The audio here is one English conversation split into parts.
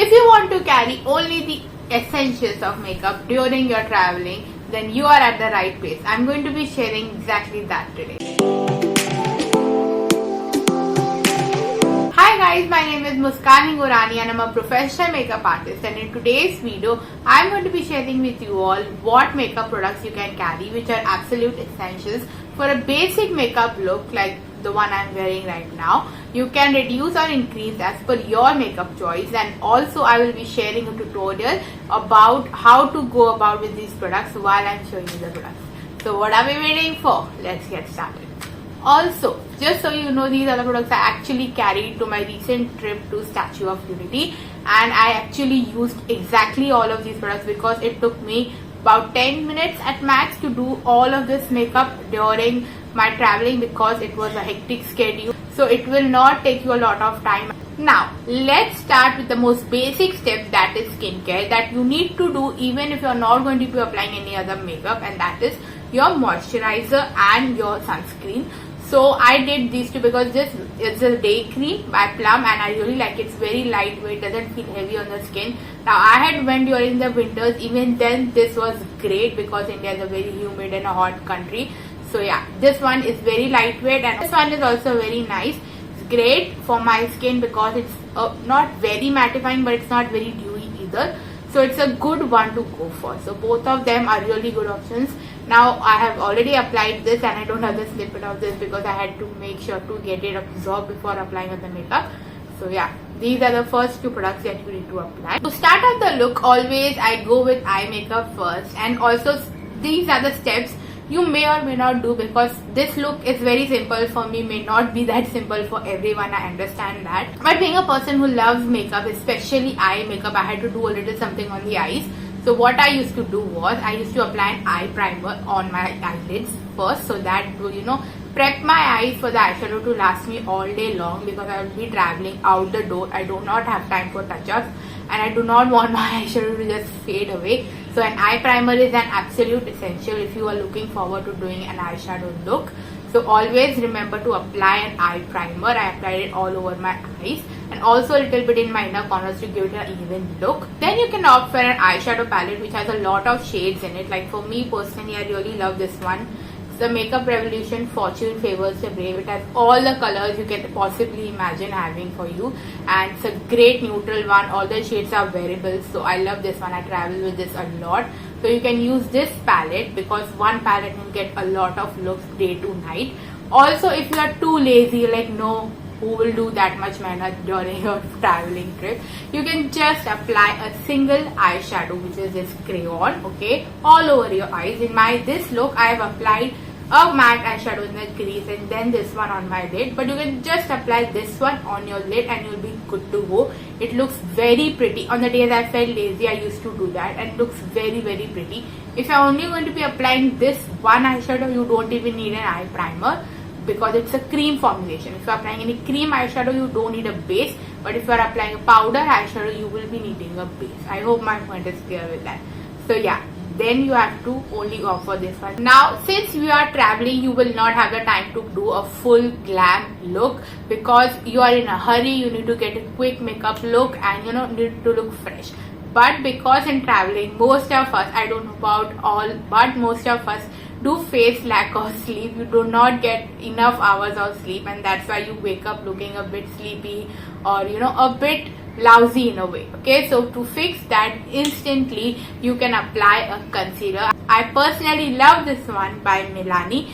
If you want to carry only the essentials of makeup during your traveling, then you are at the right place. I'm going to be sharing exactly that today. Hi guys, my name is Milani and I'm a professional makeup artist, and in today's video I'm going to be sharing with you all what makeup products you can carry which are absolute essentials for a basic makeup look like the one I'm wearing right now. You can reduce or increase as per your makeup choice, and also I will be sharing a tutorial about how to go about with these products while I'm showing you the products. So what are we waiting for? Let's get started. Also, just so you know, these are the products I actually carried to my recent trip to Statue of Unity, and I actually used exactly all of these products because it took me about 10 minutes at max to do all of this makeup during my traveling because it was a hectic schedule, so it will not take you a lot of time. Now let's start with the most basic step, that is skincare, that you need to do even if you're not going to be applying any other makeup, and that is your moisturizer and your sunscreen. So I did these two because this is a day cream by Plum and I really like it. It's very lightweight, doesn't feel heavy on the skin. Now I had went during the winters, even then this was great because India is a very humid and a hot country. So yeah, this one is very lightweight and this one is also very nice. It's great for my skin because it's not very mattifying but it's not very dewy either. So it's a good one to go for. So both of them are really good options. Now I have already applied this and I don't have the snippet of this because I had to make sure to get it absorbed before applying on the makeup. So yeah, these are the first two products that you need to apply. To start off the look, always I go with eye makeup first, and also these are the steps you may or may not do because this look is very simple for me, may not be that simple for everyone, I understand that. But being a person who loves makeup, especially eye makeup, I had to do a little something on the eyes. So what I used to do was, I used to apply an eye primer on my eyelids first so that to, prep my eyes for the eyeshadow to last me all day long because I will be traveling out the door. I do not have time for touch-ups and I do not want my eyeshadow to just fade away. So an eye primer is an absolute essential if you are looking forward to doing an eyeshadow look. So always remember to apply an eye primer. I applied it all over my eyes and also a little bit in my inner corners to give it an even look. Then you can opt for an eyeshadow palette which has a lot of shades in it. Like for me personally, I really love this one. The Makeup Revolution Fortune Favors the Brave. It has all the colors you can possibly imagine having for you, and it's a great neutral one. All the shades are wearable, so I love this one. I travel with this a lot. So you can use this palette because one palette can get a lot of looks day to night. Also, if you are too lazy, like no, who will do that much mehnat during your traveling trip, you can just apply a single eyeshadow, which is this crayon, okay, all over your eyes. In this look, I have applied a matte eyeshadow in the crease and then this one on my lid, but you can just apply this one on your lid and you'll be good to go. It looks very pretty. On the days I felt lazy, I used to do that and looks very pretty. If you're only going to be applying this one eyeshadow, you don't even need an eye primer because it's a cream formulation. If you're applying any cream eyeshadow, you don't need a base, but if you're applying a powder eyeshadow, you will be needing a base. I hope my point is clear with that. So yeah, then you have to only go for this one. Now since you are traveling, you will not have the time to do a full glam look because you are in a hurry, you need to get a quick makeup look and need to look fresh. But because in traveling, most of us, I don't know about all, but most of us do face lack of sleep. You do not get enough hours of sleep and that's why you wake up looking a bit sleepy or a bit lousy in a way. Okay, so to fix that instantly, you can apply a concealer. I personally love this one by Milani.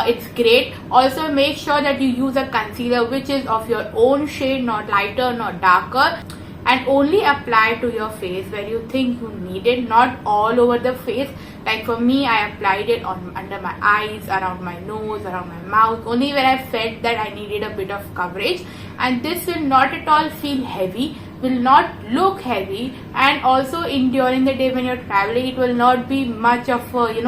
It's great. Also make sure that you use a concealer which is of your own shade, not lighter, not darker, and only apply to your face where you think you need it, not all over the face. Like for me, I applied it under my eyes, around my nose, around my mouth, only where I felt that I needed a bit of coverage. And this will not at all feel heavy, will not look heavy, and also during the day when you're traveling, it will not be much of a, it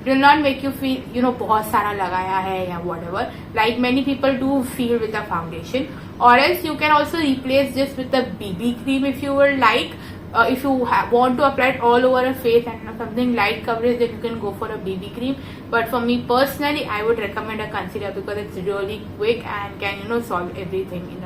will not make you feel, bahut sara lagaya hai or whatever, like many people do feel with the foundation. Or else you can also replace this with a BB cream if you would like. If you want to apply it all over a face and something light coverage, then you can go for a BB cream. But for me personally, I would recommend a concealer because it's really quick and can solve everything in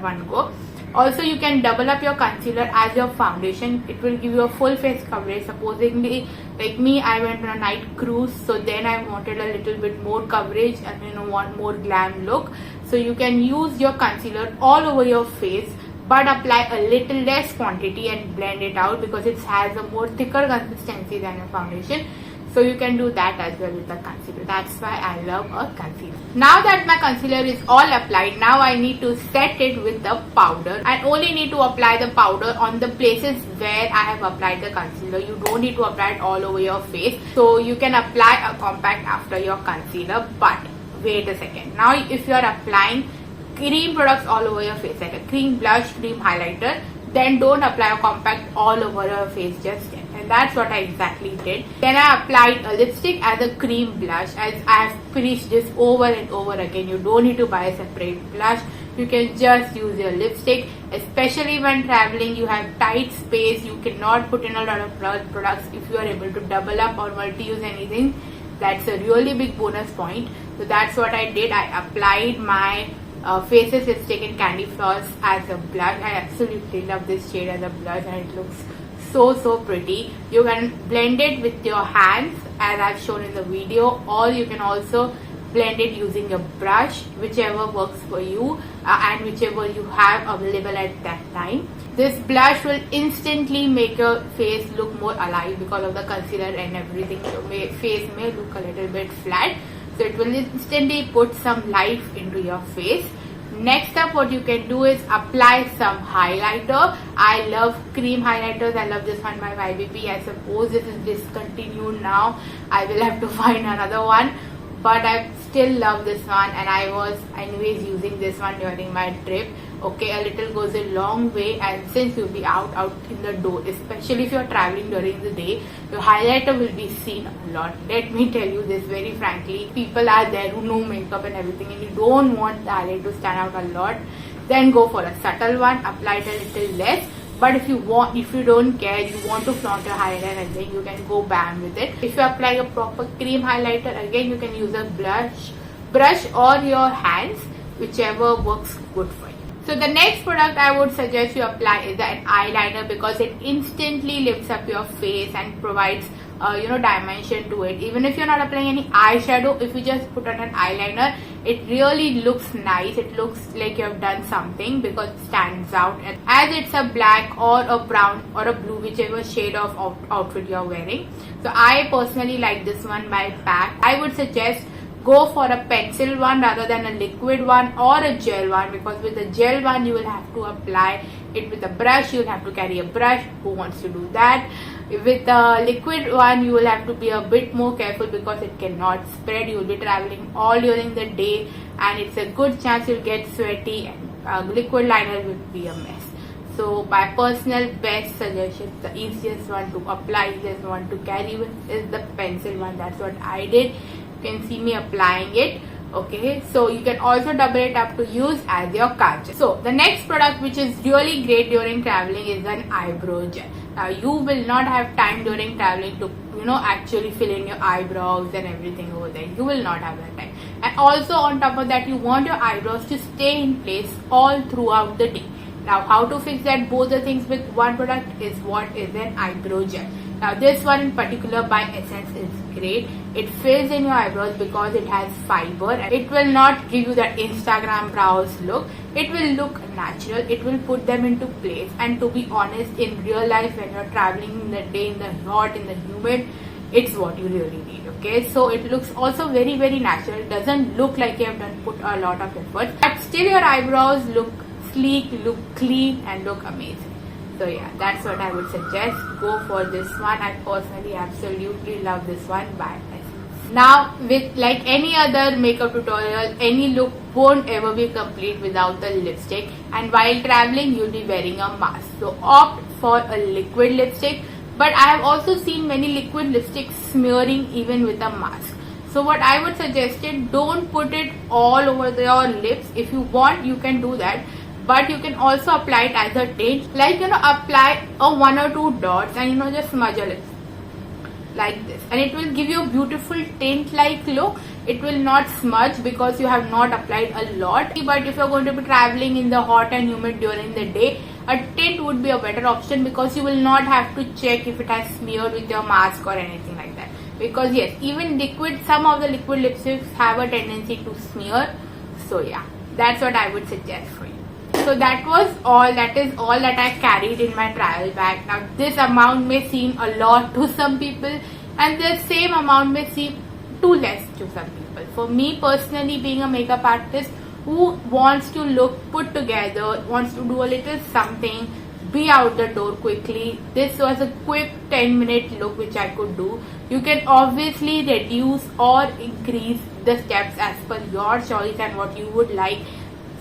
one go. Also, you can double up your concealer as your foundation. It will give you a full face coverage. Supposedly, like me, I went on a night cruise, so then I wanted a little bit more coverage and want more glam look. So you can use your concealer all over your face, but apply a little less quantity and blend it out because it has a more thicker consistency than a foundation. So you can do that as well with the concealer. That's why I love a concealer. Now that my concealer is all applied, now I need to set it with the powder. I only need to apply the powder on the places where I have applied the concealer. You don't need to apply it all over your face. So you can apply a compact after your concealer. But wait a second. Now if you are applying cream products all over your face, like a cream blush, cream highlighter, then don't apply a compact all over your face just yet. And that's what I exactly did. Then I applied a lipstick as a cream blush, as I have finished this over and over again. You don't need to buy a separate blush. You can just use your lipstick, especially when traveling. You have tight space. You cannot put in a lot of products. If you are able to double up or multi-use anything, that's a really big bonus point. So that's what I did. I applied my Faces lipstick in Candy Floss as a blush. I absolutely love this shade as a blush, and it looks so pretty. You can blend it with your hands as I've shown in the video, or you can also blend it using a brush, whichever works for you and whichever you have available at that time. This blush will instantly make your face look more alive because of the concealer and everything. Your face may look a little bit flat, so it will instantly put some life into your face. Next up, what you can do is apply some highlighter. I love cream highlighters. I love this one by YBP. I suppose this is discontinued now. I will have to find another one, but I still love this one, and I was anyways using this one during my trip. Okay, a little goes a long way, and since you'll be out in the door, especially if you're traveling during the day, your highlighter will be seen a lot. Let me tell you this very frankly. People are there who know makeup and everything, and you don't want the highlight to stand out a lot, then go for a subtle one. Apply it a little less. But if you don't care, you want to flaunt your highlighter, and then you can go bam with it. If you apply a proper cream highlighter, again you can use a brush or your hands, whichever works good for you. So the next product I would suggest you apply is an eyeliner, because it instantly lifts up your face and provides dimension to it. Even if you're not applying any eyeshadow, if you just put on an eyeliner, it really looks nice. It looks like you have done something because it stands out, and as it's a black or a brown or a blue, whichever shade of outfit you're wearing. So I personally like this one by MAC. I would suggest go for a pencil one rather than a liquid one or a gel one, because with the gel one you will have to apply it with a brush. You will have to carry a brush. Who wants to do that? With the liquid one you will have to be a bit more careful because it cannot spread. You will be traveling all during the day, and it's a good chance you'll get sweaty, and liquid liner will be a mess. So my personal best suggestion, the easiest one to apply, easiest one to carry with, is the pencil one. That's what I did. You can see me applying it. Okay, so you can also double it up to use as your kajal. So the next product which is really great during traveling is an eyebrow gel. Now you will not have time during traveling to actually fill in your eyebrows and everything over there. You will not have that time. And also on top of that, you want your eyebrows to stay in place all throughout the day. Now how to fix that, both the things with one product, is what is an eyebrow gel. Now this one in particular by Essence is great. It fills in your eyebrows because it has fiber. It will not give you that Instagram brows look. It will look natural. It will put them into place. And to be honest, in real life, when you're traveling in the day, in the hot, in the humid, it's what you really need. Okay, so it looks also very natural. It doesn't look like you have put a lot of effort, but still your eyebrows look sleek, look clean, and look amazing. So yeah, that's what I would suggest. Go for this one. I personally absolutely love this one by Essence. Now, with like any other makeup tutorial, any look won't ever be complete without the lipstick, and while traveling you'll be wearing a mask. So opt for a liquid lipstick, but I have also seen many liquid lipsticks smearing even with a mask. So what I would suggest is, don't put it all over your lips. If you want, you can do that. But you can also apply it as a tint, like apply a 1 or 2 dots and just smudge your lips. like this, and it will give you a beautiful tint like look. It will not smudge because you have not applied a lot. But if you're going to be traveling in the hot and humid during the day, a tint would be a better option because you will not have to check if it has smeared with your mask or anything like that. Because yes, even liquid, some of the liquid lipsticks have a tendency to smear. So yeah, that's what I would suggest for you. So that was all. That is all that I carried in my travel bag. Now this amount may seem a lot to some people, and the same amount may seem too less to some people. For me personally, being a makeup artist who wants to look put together, wants to do a little something, be out the door quickly, this was a quick 10-minute look which I could do. You can obviously reduce or increase the steps as per your choice and what you would like.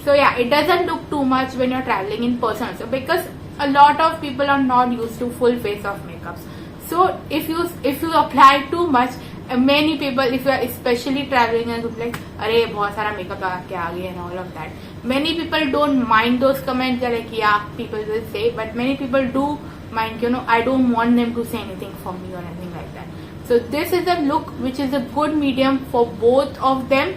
So yeah, it doesn't look too much when you're traveling in person also, because a lot of people are not used to full face of makeups. So if you apply too much, many people, if you are especially traveling and you're like, "Arey, bahut sara makeup laga ke aa gaye," and all of that. Many people don't mind those comments. They're like, yeah, people will say, but many people do mind. I don't want them to say anything for me or anything like that. So this is a look which is a good medium for both of them,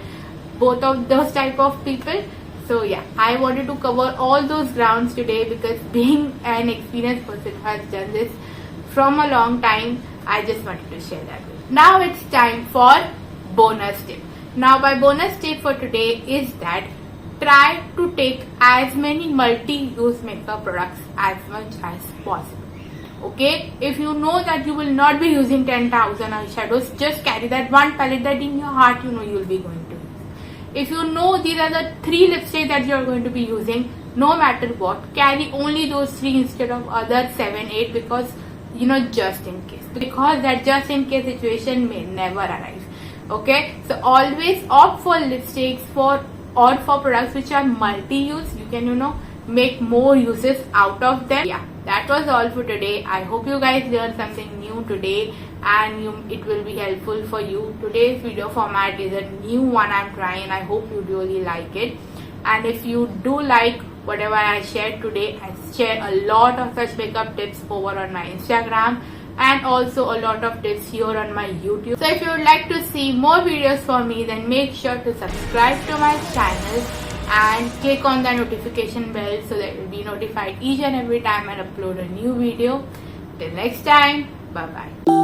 both of those type of people. So yeah, I wanted to cover all those grounds today because being an experienced person who has done this from a long time, I just wanted to share that with you. Now it's time for bonus tip. Now my bonus tip for today is that try to take as many multi-use makeup products as much as possible. Okay, if you know that you will not be using 10,000 eyeshadows, just carry that one palette that in your heart you know you will be going to use. If you know these are the 3 lipsticks that you are going to be using, no matter what, carry only those 3 instead of other 7, 8, because just in case, because that just in case situation may never arise. Okay, so always opt for lipsticks or for products which are multi-use. You can make more uses out of them. Yeah, that was all for today. I hope you guys learned something new today and it will be helpful for you. Today's video format is a new one I'm trying. I hope you really like it, and if you do like whatever I shared today, I share a lot of such makeup tips over on my Instagram and also a lot of tips here on my YouTube. So if you would like to see more videos from me, then make sure to subscribe to my channel and click on the notification bell so that you will be notified each and every time I upload a new video. Till next time, bye bye.